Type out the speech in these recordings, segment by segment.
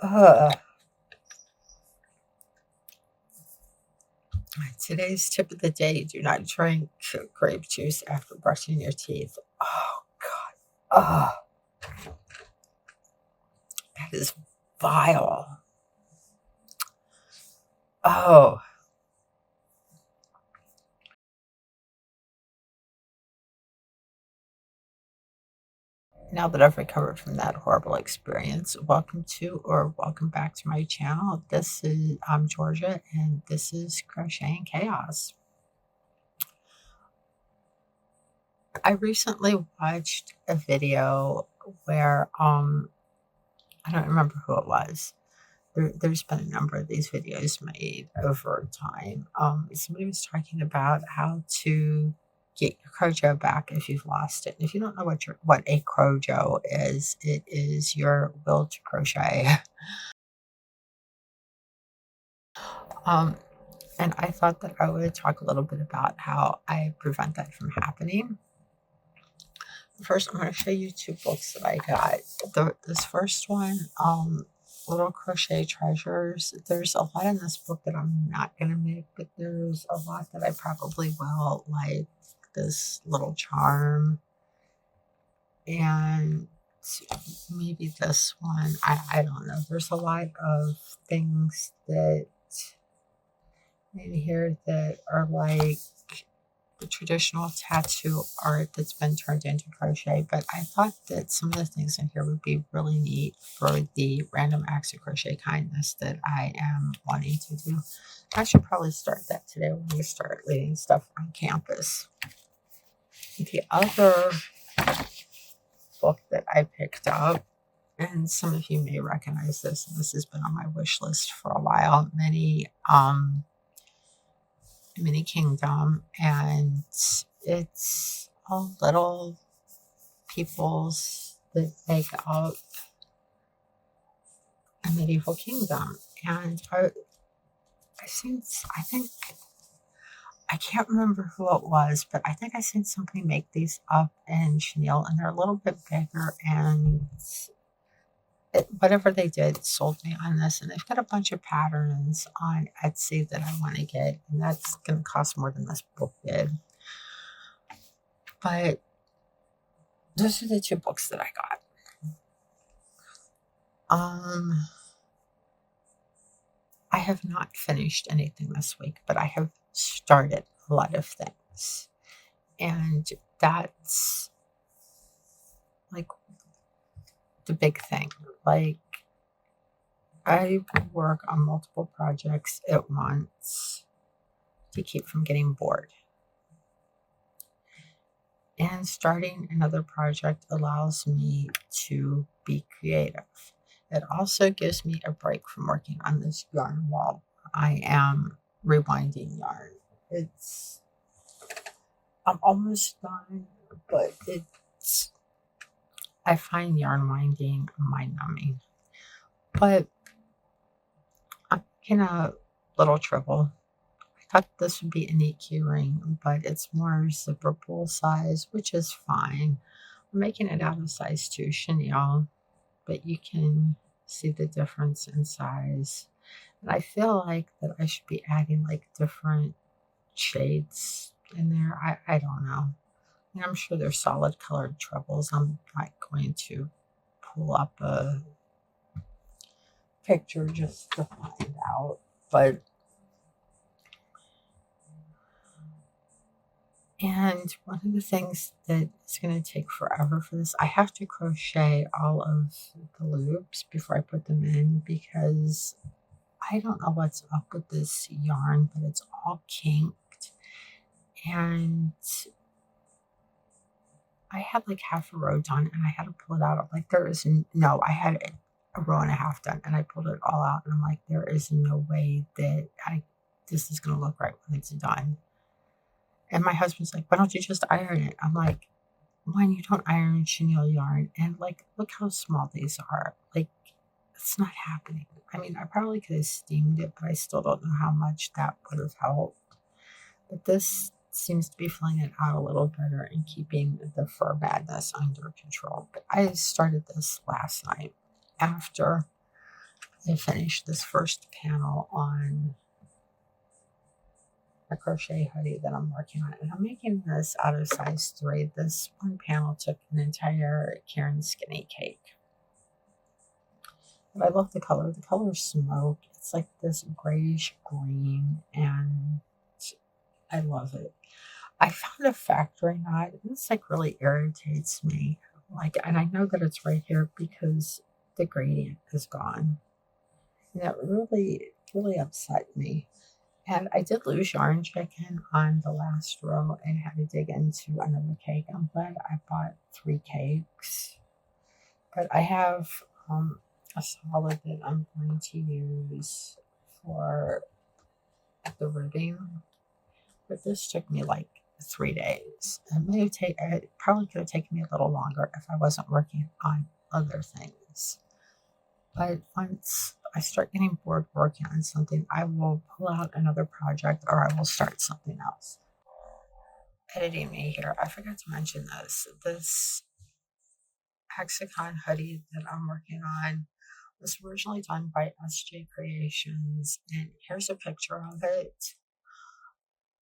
Uh, Today's tip of the day: do not drink grape juice after brushing your teeth. Oh, oh, that is vile. Oh, now that I've recovered from that horrible experience, welcome back to my channel. I'm Georgia, and this is Crochet and Chaos. I recently watched a video where I don't remember who it was. There's been a number of these videos made over time. Somebody was talking about how to get your crojo back if you've lost it. And if you don't know what a crojo is, it is your will to crochet. Um, and I thought that I would talk a little bit about how I prevent that from happening. First, I'm going to show you two books that I got. This first one, Little Crochet Treasures. There's a lot in this book that I'm not going to make, but there's a lot that I probably will, like this little charm and maybe this one. I don't know. There's a lot of things that in here that are like the traditional tattoo art that's been turned into crochet, but I thought that some of the things in here would be really neat for the random acts of crochet kindness that I am wanting to do. I should probably start that today when we start leaving stuff on campus. The other book that I picked up, and some of you may recognize this, and this has been on my wish list for a while, Mini Kingdom, and it's all little peoples that make up a medieval kingdom. And I think, I can't remember who it was, but I think I seen somebody make these up in chenille, and they're a little bit bigger, and whatever they did sold me on this. And they've got a bunch of patterns on Etsy that I want to get, and that's going to cost more than this book did. But those are the two books that I got. I have not finished anything this week, but I have started a lot of things. And that's like the big thing. Like, I work on multiple projects at once to keep from getting bored. And starting another project allows me to be creative. It also gives me a break from working on this yarn wall. I am rewinding yarn. I'm almost done, but I find yarn winding mind numbing. But I'm in a little trouble. I thought this would be a neat keyring, but it's more zipper pull size, which is fine. I'm making it out of size 2 chenille, but you can see the difference in size. And I feel like that I should be adding like different shades in there. I don't know. And I'm sure there's solid colored trebles. I'm not going to pull up a picture just to find out. But, and one of the things that is going to take forever for this, I have to crochet all of the loops before I put them in, because I don't know what's up with this yarn, but it's all kinked. And I had like half a row done, and I had to pull it out. I'm like, I had a row and a half done, and I pulled it all out, and I'm like, there is no way that this is going to look right when it's done. And my husband's like, why don't you just iron it? I'm like, when you don't iron chenille yarn, and like, look how small these are. Like, it's not happening. I mean, I probably could have steamed it, but I still don't know how much that would have helped. But this seems to be filling it out a little better and keeping the fur madness under control. But I started this last night after I finished this first panel on a crochet hoodie that I'm working on, and I'm making this out of size 3. This one panel took an entire Karen Skinny cake. But I love the color. The color is smoke. It's like this grayish green, and I love it. I found a factory knot, and this like really irritates me. Like, and I know that it's right here because the gradient is gone. And that really, really upset me. And I did lose yarn chicken on the last row and had to dig into another cake. I'm glad I bought 3 cakes. But I have a solid that I'm going to use for the ribbing. But this took me like 3 days. It probably could have taken me a little longer if I wasn't working on other things. But once I start getting bored working on something, I will pull out another project or I will start something else. Editing me here, I forgot to mention this. This hexagon hoodie that I'm working on was originally done by SJ Creations, and here's a picture of it.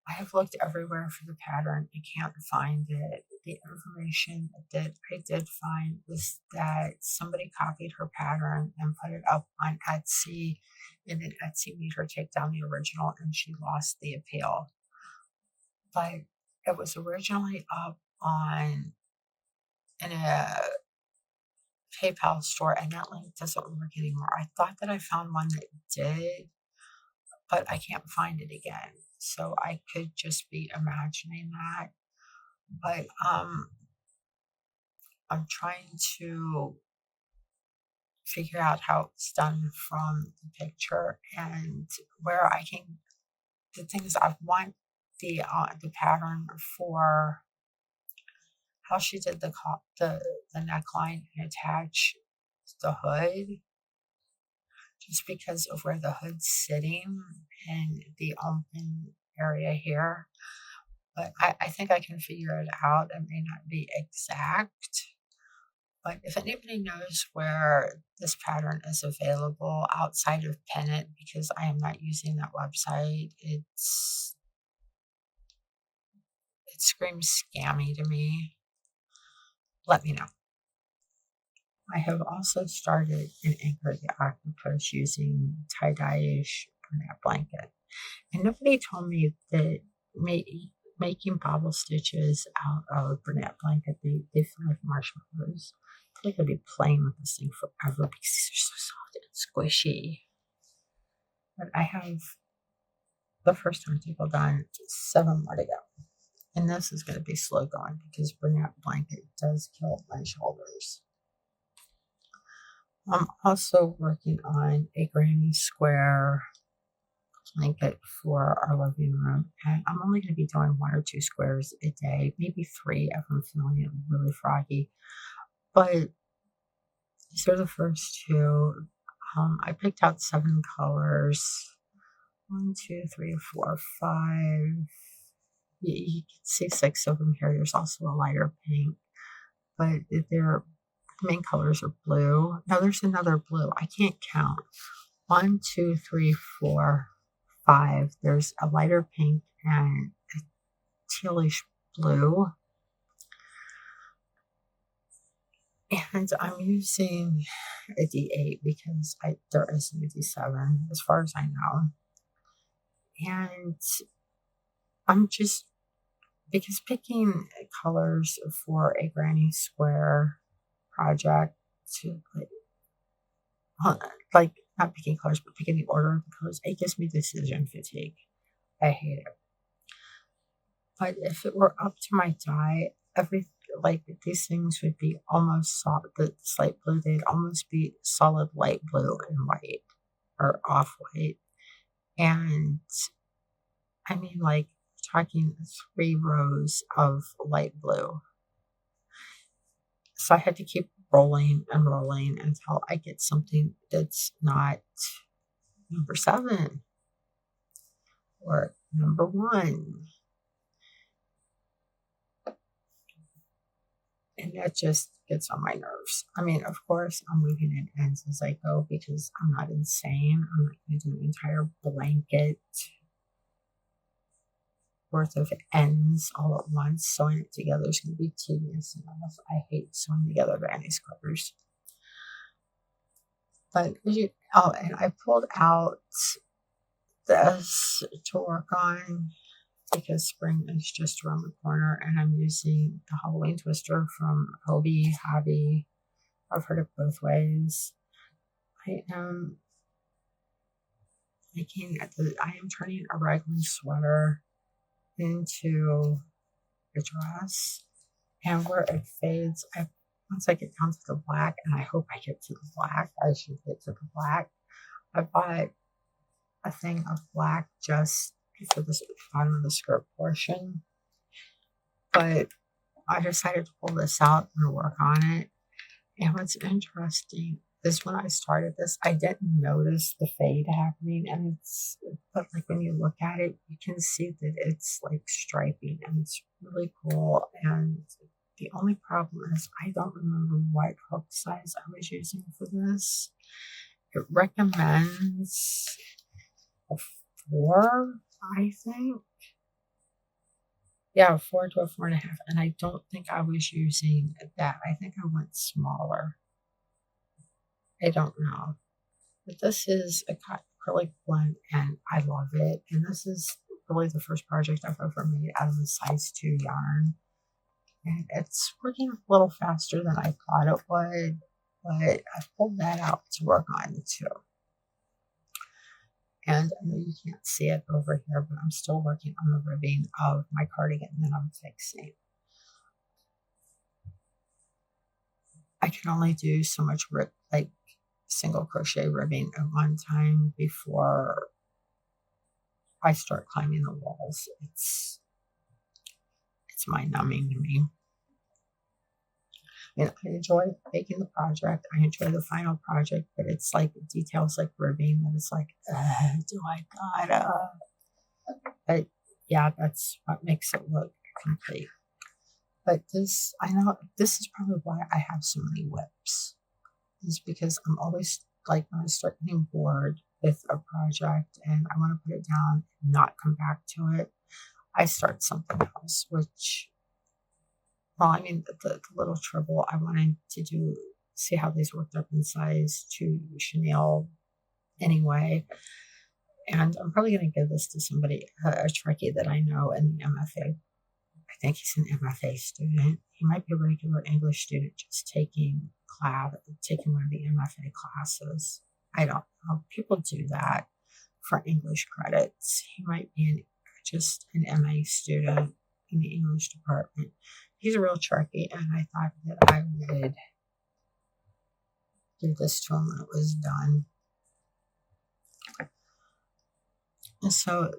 I have looked everywhere for the pattern. I can't find it. The information that I did find was that somebody copied her pattern and put it up on Etsy, and then Etsy made her take down the original and she lost the appeal. But it was originally up on in a PayPal store, and that link doesn't work anymore. I thought that I found one that did, but I can't find it again. So I could just be imagining that. But I'm trying to figure out how it's done from the picture and where I can. The things I want the pattern for how she did the neckline and attach the hood, just because of where the hood's sitting and the open area here. But I think I can figure it out. It may not be exact, but if anybody knows where this pattern is available outside of Pennant, because I am not using that website, it screams scammy to me. Let me know. I have also started an Anchor the Octopus using tie-dye-ish Bernat blanket. And nobody told me that making bobble stitches out of Bernat blanket, they feel like marshmallows. I feel like I'd be playing with this thing forever because they're so soft and squishy. But I have the first article done, 7 more to go. And this is going to be slow going because Bernat blanket does kill my shoulders. I'm also working on a granny square blanket for our living room, and I'm only going to be doing 1 or 2 squares a day, maybe 3 if I'm feeling it really froggy. But these are the first 2. I picked out 7 colors. 1, 2, 3, 4, 5. You can see 6 of them here. There's also a lighter pink, but their main colors are blue. No, there's another blue. I can't count. 1, 2, 3, 4, 5. There's a lighter pink and a tealish blue. And I'm using a D8 because there isn't a D7 as far as I know. And I'm just, because picking colors for a granny square project to like not picking colors, but picking the order of the colors, it gives me decision fatigue. I hate it. But if it were up to my dye, these things would be almost solid. The slate blue, they'd almost be solid light blue and white or off white. And I mean, like talking 3 rows of light blue. So I had to keep rolling and rolling until I get something that's not number 7 or number 1. And that just gets on my nerves. I mean, of course, I'm weaving in ends as I go because I'm not insane. I'm not going to do an entire blanket worth of ends all at once. Sewing it together is going to be tedious enough. I hate sewing together granny's squares. But and I pulled out this to work on because spring is just around the corner, and I'm using the Halloween twister from Hobby. I've heard it both ways. I am turning a raglan sweater into a dress, and where it fades, once I get down to the black, and I hope I get to the black, I should get to the black. I bought a thing of black just for the bottom of the skirt portion, but I decided to pull this out and work on it. And what's interesting is when I started this, I didn't notice the fade happening, but like when you look at it, you can see that it's like striping, and it's really cool. And the only problem is I don't remember what hook size I was using for this. It recommends a 4, I think. Yeah, 4 to a 4.5. And I don't think I was using that. I think I went smaller. I don't know. But this is a cotton acrylic blend, and I love it. And this is really the first project I've ever made out of a size 2 yarn. And it's working a little faster than I thought it would, but I pulled that out to work on too. And I know you can't see it over here, but I'm still working on the ribbing of my cardigan that I'm fixing. I can only do so much single crochet ribbing at one time before I start climbing the walls. It's mind numbing to me. I enjoy making the project. I enjoy the final project, but it's like details like ribbing that it's like, do I gotta? But yeah, that's what makes it look complete. But I know this is probably why I have so many whips. Is because I'm always like when I start getting bored with a project and I want to put it down and not come back to it, I start something else, which, well, I mean, the little trouble I wanted to see how these worked up in size to chenille anyway. And I'm probably going to give this to somebody, a Trekkie that I know in the MFA. I think he's an MFA student. He might be a regular English student just taking one of the MFA classes. I don't know. People do that for English credits. He might be just an MA student in the English department. He's a real Trekkie, and I thought that I would give this to him when it was done. And so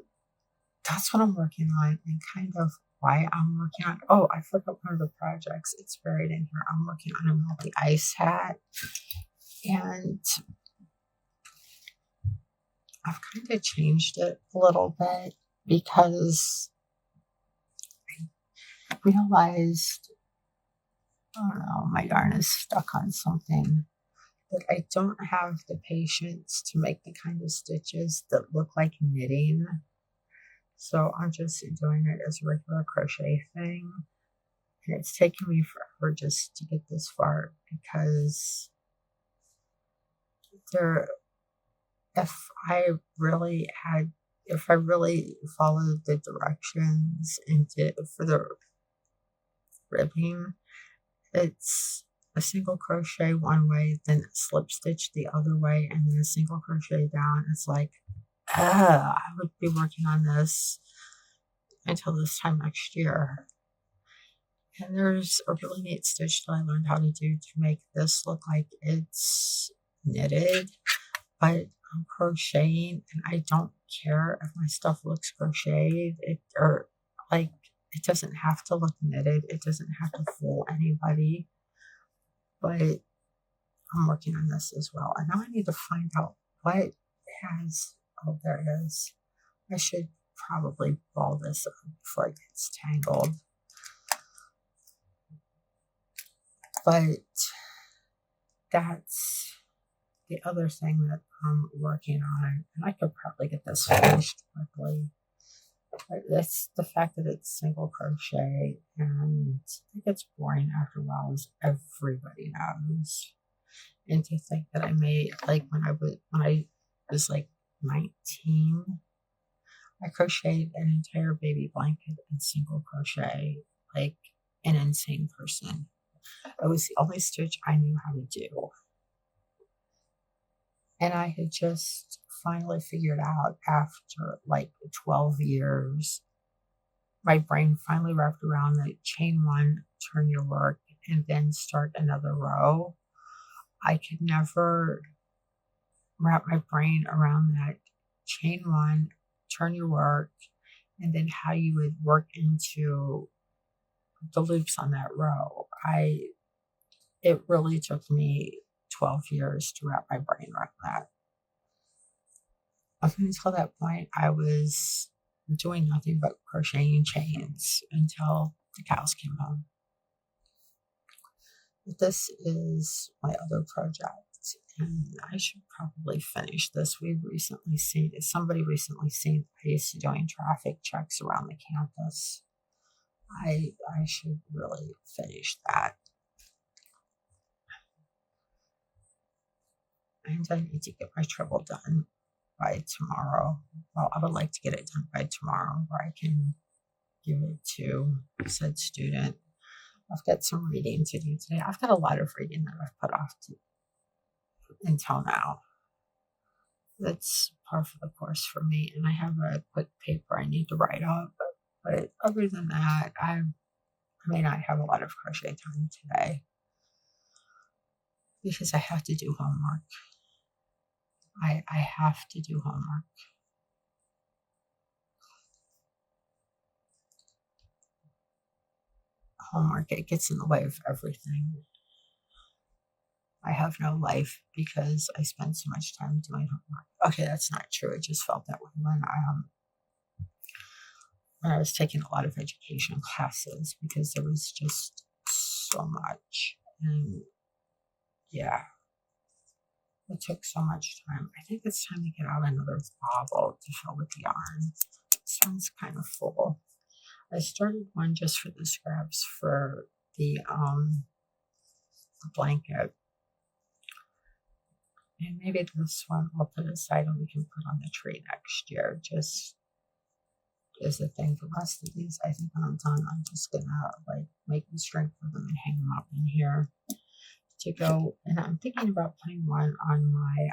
that's what I'm working on, and kind of why I'm working on. Oh, I forgot one of the projects. It's buried in here. I'm working on a melty ice hat, and I've kind of changed it a little bit because I realized, I don't know, my yarn is stuck on something, that I don't have the patience to make the kind of stitches that look like knitting. So I'm just doing it as a regular crochet thing. And it's taken me forever just to get this far because if I really followed the directions and for the ribbing, it's a single crochet one way, then a slip stitch the other way, and then a single crochet down. It's like, I would be working on this until this time next year. And there's a really neat stitch that I learned how to do to make this look like it's knitted, but I'm crocheting, and I don't care if my stuff looks crocheted. It doesn't have to look knitted. It doesn't have to fool anybody. But I'm working on this as well. And now I need to find out what has. Oh, there it is. I should probably ball this up before it gets tangled. But that's the other thing that I'm working on, and I could probably get this finished quickly. But it's the fact that it's single crochet, and it gets boring after a while, as everybody knows. And to think that I made, like, when I was like 19, I crocheted an entire baby blanket in single crochet, like an insane person. It was the only stitch I knew how to do. And I had just finally figured out, after like 12 years, my brain finally wrapped around the chain one, turn your work, and then start another row. I could never wrap my brain around that chain one, turn your work, and then how you would work into the loops on that row. It really took me 12 years to wrap my brain around that. Up until that point, I was doing nothing but crocheting chains until the cows came home. But this is my other project, and I should probably finish this. Somebody recently seen Ice doing traffic checks around the campus. I should really finish that. And I need to get my treble done by tomorrow. Well, I would like to get it done by tomorrow, where I can give it to said student. I've got some reading to do today. I've got a lot of reading that I've put off until now. That's par for the course for me, and I have a quick paper I need to write up. But other than that, I may not have a lot of crochet time today because I have to do homework. I have to do homework. Homework, it gets in the way of everything. I have no life because I spend so much time doing homework. Okay, that's not true. It just felt that way when I was taking a lot of education classes, because there was just so much. And yeah, it took so much time. I think it's time to get out another bobble to fill with yarn. It sounds kind of full. I started one just for the scraps for the blanket. And maybe this one I'll put aside and we can put on the tree next year. Just as a thing. The rest of these, I think when I'm done, I'm just gonna like make the string for them and hang them up in here to go. And I'm thinking about putting one on my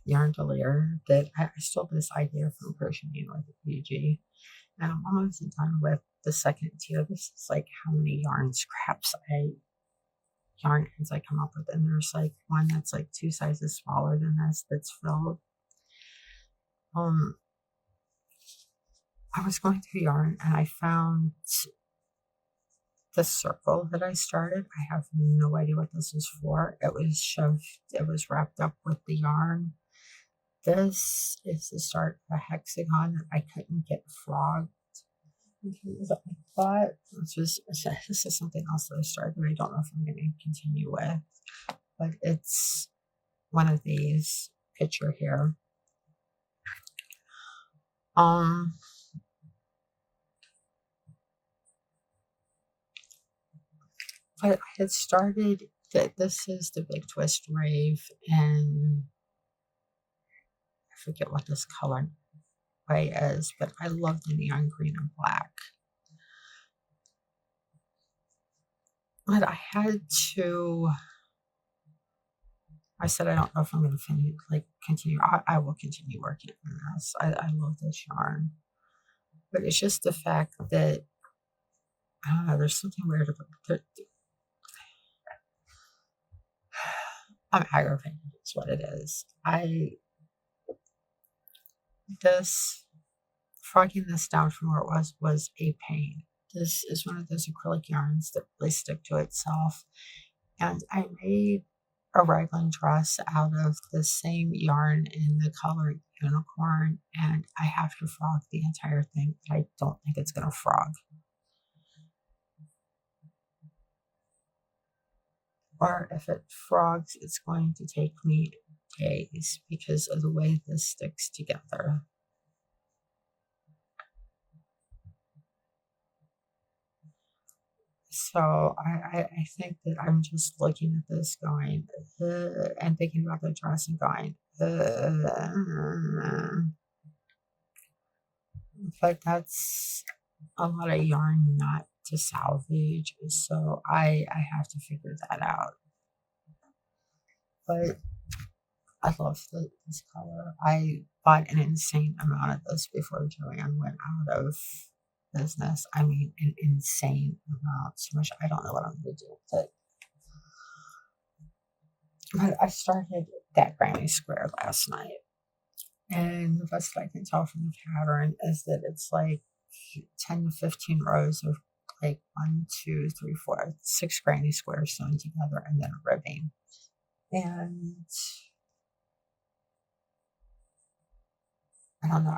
yarn delier that I stole this idea from crocheting with a PG. And I'm almost done with the second tier. This is like how many yarn ends I come up with. And there's like one that's like 2 sizes smaller than this that's filled. I was going through yarn and I found the circle that I started. I have no idea what this is for. It was wrapped up with the yarn. This is the start of a hexagon that I couldn't get frogged. But this is something else that I started that I don't know if I'm going to continue with. But it's one of these picture here. But I had started that this is the Big Twist Rave, and I forget what this color way is, but I love the neon green and black. But I said, I don't know if I'm going to continue. I will continue working on this. I love this yarn. But it's just the fact that, I don't know, there's something weird about it. I'm aggravated, is what it is. Frogging this down from where it was a pain. This is one of those acrylic yarns that really stick to itself. And I made a raglan dress out of the same yarn in the color unicorn, and I have to frog the entire thing. I don't think it's going to frog. Or if it frogs, it's going to take me days because of the way this sticks together. So I think that I'm just looking at this going, and thinking about the dress and going, but that's a lot of yarn not to salvage, so I have to figure that out. But I love this color. I bought an insane amount of this before Joanne went out of business. I mean, an insane amount. So much I don't know what I'm going to do with it. But I started that granny square last night. And the best I can tell from the pattern is that it's like 10 to 15 rows of like 1, 2, 3, 4, 6 granny squares sewn together and then a ribbing. And I don't know,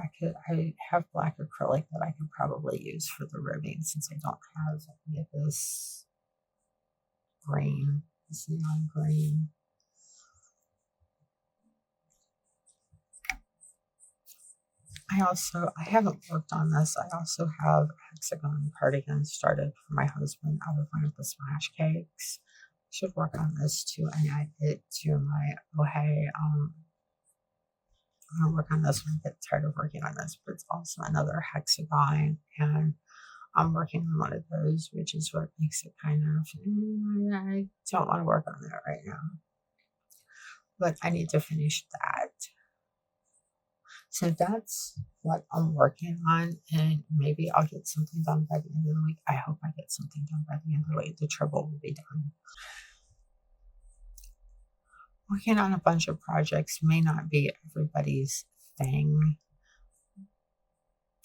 I have black acrylic that I could probably use for the ribbing since I don't have any of this green, this neon green. I haven't worked on this. I also have a hexagon cardigan started for my husband out of one of the smash cakes. I should work on this too and add it to my, oh hey, I'm gonna work on this when I get tired of working on this, but it's also another hexagon and I'm working on one of those, which is what makes it kind of, I don't want to work on that right now, but I need to finish that. So that's what I'm working on, and maybe I'll get something done by the end of the week. I hope I get something done by the end of the week. The trouble will be done. Working on a bunch of projects may not be everybody's thing,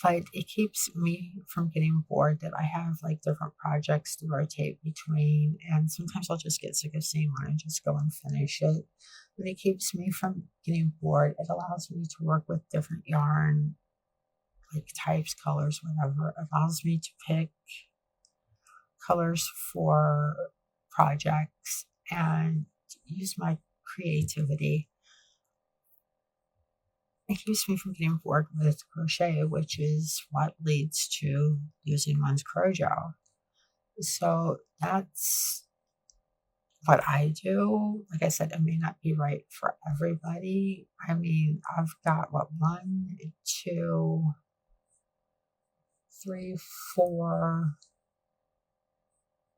but it keeps me from getting bored that I have like different projects to rotate between, and sometimes I'll just get sick of seeing one and just go and finish it. But it keeps me from getting bored. It allows me to work with different yarn, like types, colors, whatever. It allows me to pick colors for projects and use my creativity. It keeps me from getting bored with crochet, which is what leads to using one's Crojo. So that's what I do. Like I said, it may not be right for everybody. I mean, I've got what, 1, 2, 3, 4,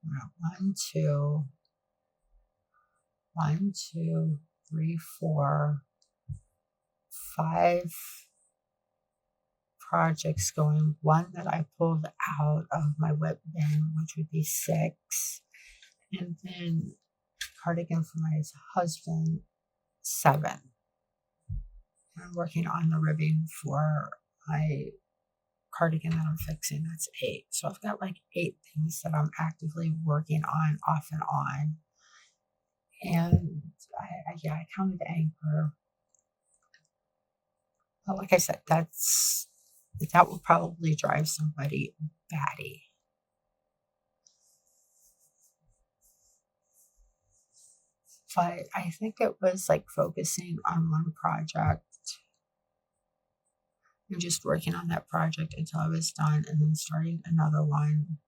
no, 1, 2, 1, 2, 3, 4, 5 projects going. One that I pulled out of my whip bin, which would be 6, and then cardigan for my husband, 7. I'm working on the ribbing for my cardigan that I'm fixing. That's 8. So I've got like 8 things that I'm actively working on off and on. And I counted anchor. But like I said, that will probably drive somebody batty. But I think it was like focusing on one project and just working on that project until I was done, and then starting another one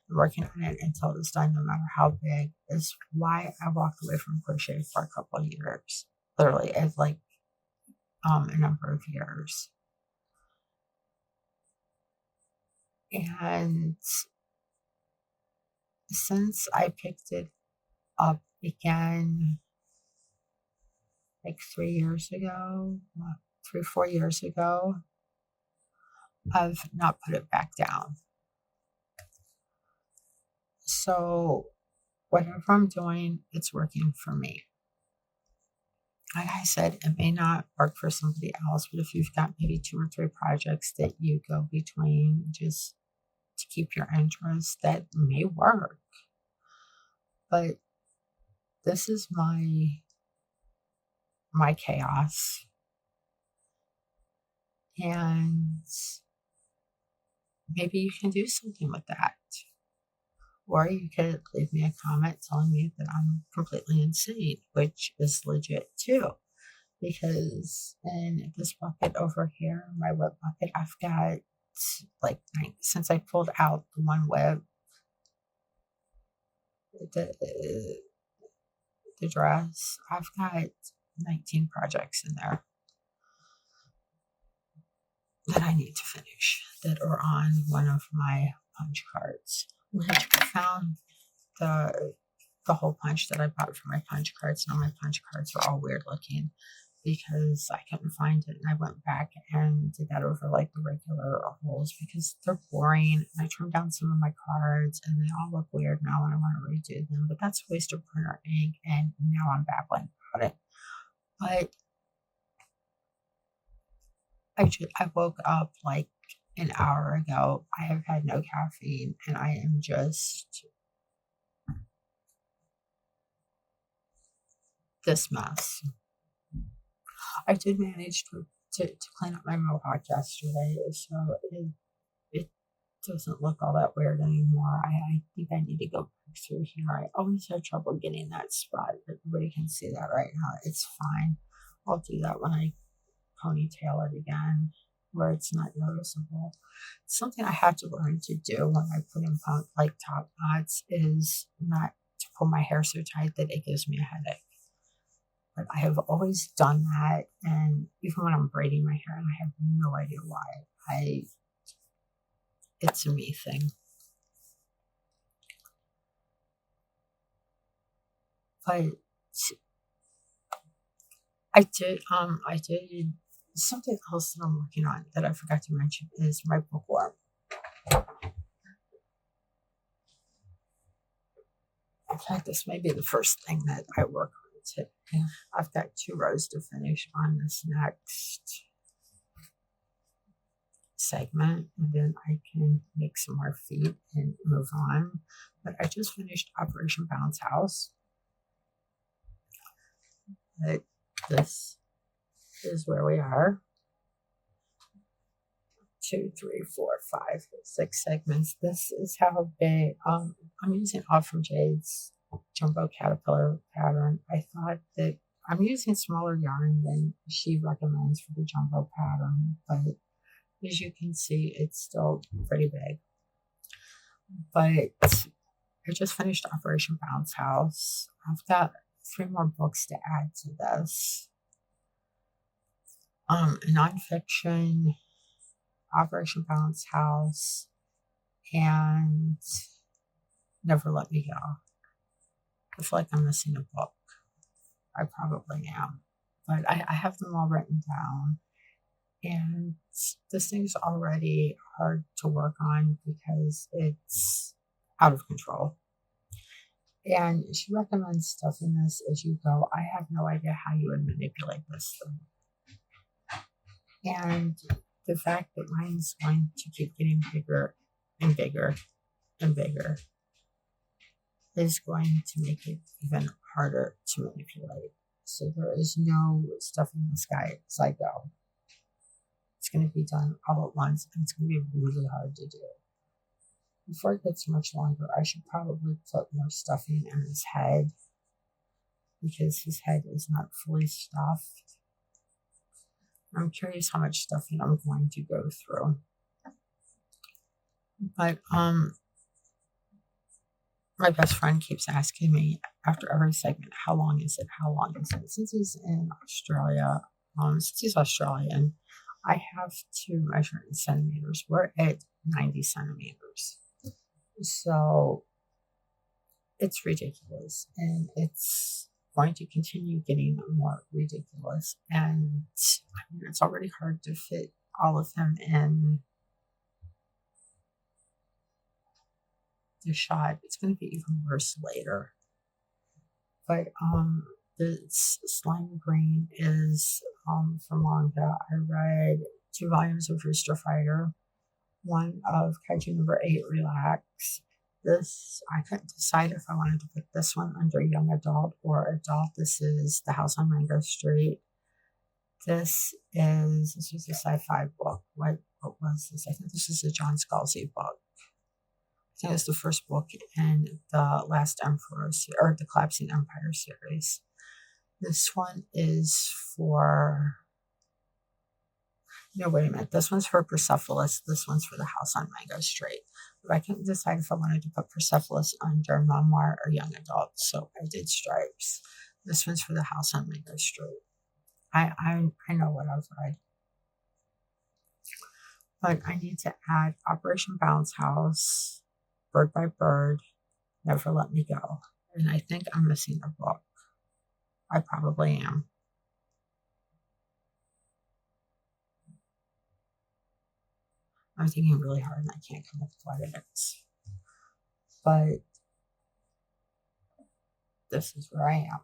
and working on it until it was done, no matter how big, is why I walked away from crochet for a couple of years. Literally, it's like a number of years. And since I picked it up again like 3 years ago, 3, 4 years ago, I've not put it back down. So whatever I'm doing, it's working for me. Like I said, it may not work for somebody else, but if you've got maybe 2 or 3 projects that you go between just to keep your interest, that may work. But this is my chaos. And maybe you can do something with that. Or you could leave me a comment telling me that I'm completely insane, which is legit too. Because in this bucket over here, my web bucket, I've got like since I pulled out the one web, the, the dress, I've got 19 projects in there that I need to finish that are on one of my punch cards. Which I found the hole punch that I bought for my punch cards. Now my punch cards are all weird looking because I couldn't find it, and I went back and did that over like the regular holes because they're boring. And I trimmed down some of my cards, and they all look weird now, and I want to redo them. But that's a waste of printer ink, and now I'm babbling about it. But I woke up like an hour ago. I have had no caffeine, and I am just this mess. I did manage to clean up my mohawk yesterday, so it doesn't look all that weird anymore. I think I need to go back through here. I always have trouble getting that spot. Everybody can see that right now. It's fine. I'll do that when I ponytail it again, where it's not noticeable. Something I have to learn to do when I put in like top knots is not to pull my hair so tight that it gives me a headache. But I have always done that, and even when I'm braiding my hair, and I have no idea why. It's a me thing. But I did something else that I'm working on that I forgot to mention is my bookworm. In fact, this may be the first thing that I work on today. I've got 2 rows to finish on this next segment, and then I can make some more feet and move on. But I just finished Operation Bounce House. But this is where we are. 2, 3, 4, 5, 6 segments. This is how big. I'm using Off from Jade's Jumbo Caterpillar pattern. I thought that I'm using smaller yarn than she recommends for the jumbo pattern, but as you can see, it's still pretty big. But I just finished Operation Bounce House. I've got 3 more books to add to this. Nonfiction, Operation Bounce House, and Never Let Me Go. I feel like I'm missing a book. I probably am. But I have them all written down. And this thing's already hard to work on because it's out of control. And she recommends stuffing this as you go. I have no idea how you would manipulate this thing. And the fact that mine's going to keep getting bigger and bigger and bigger is going to make it even harder to manipulate. So there is no stuffing the sky as I go. It's going to be done all at once, and it's going to be really hard to do. Before it gets much longer, I should probably put more stuffing in his head because his head is not fully stuffed. I'm curious how much stuffing I'm going to go through. But my best friend keeps asking me after every segment, how long is it? How long is it? Since he's in Australia, since he's Australian, I have to measure in centimeters. We're at 90 centimeters. So it's ridiculous, and it's going to continue getting more ridiculous. And I mean, it's already hard to fit all of them in the shot. It's going to be even worse later. But this Slime Green is from manga. I read 2 volumes of Rooster Fighter, 1 of Kaiju number 8, Relax. This, I couldn't decide if I wanted to put this one under young adult or adult. This is The House on Mango Street. This was a sci-fi book. What was this? I think this is a John Scalzi book. think it's the first book in the Last Emperor, or the Collapsing Empire series. This one is for, no, wait a minute. This one's for Persepolis. This one's for the House on Mango Street. But I couldn't decide if I wanted to put Persepolis under memoir or young adult, so I did Stripes. This one's for the House on Mango Street. I know what I've read. But I need to add Operation Bounce House, Bird by Bird, Never Let Me Go. And I think I'm missing a book. I probably am. I'm thinking really hard and I can't come up with what it is. But this is where I am.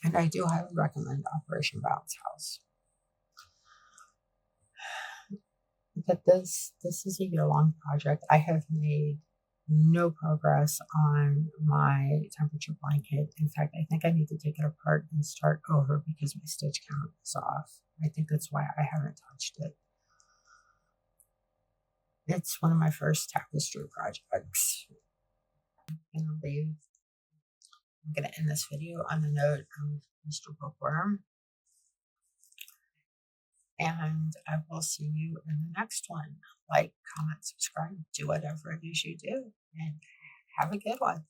And I do highly recommend Operation Bounce House. But this is a year-long project. I have made no progress on my temperature blanket. In fact, I think I need to take it apart and start over because my stitch count is off. I think that's why I haven't touched it. It's one of my first tapestry projects. I'm going to end this video on the note of Mr. Bookworm. And I will see you in the next one. Like, comment, subscribe, do whatever it is you do, and have a good one.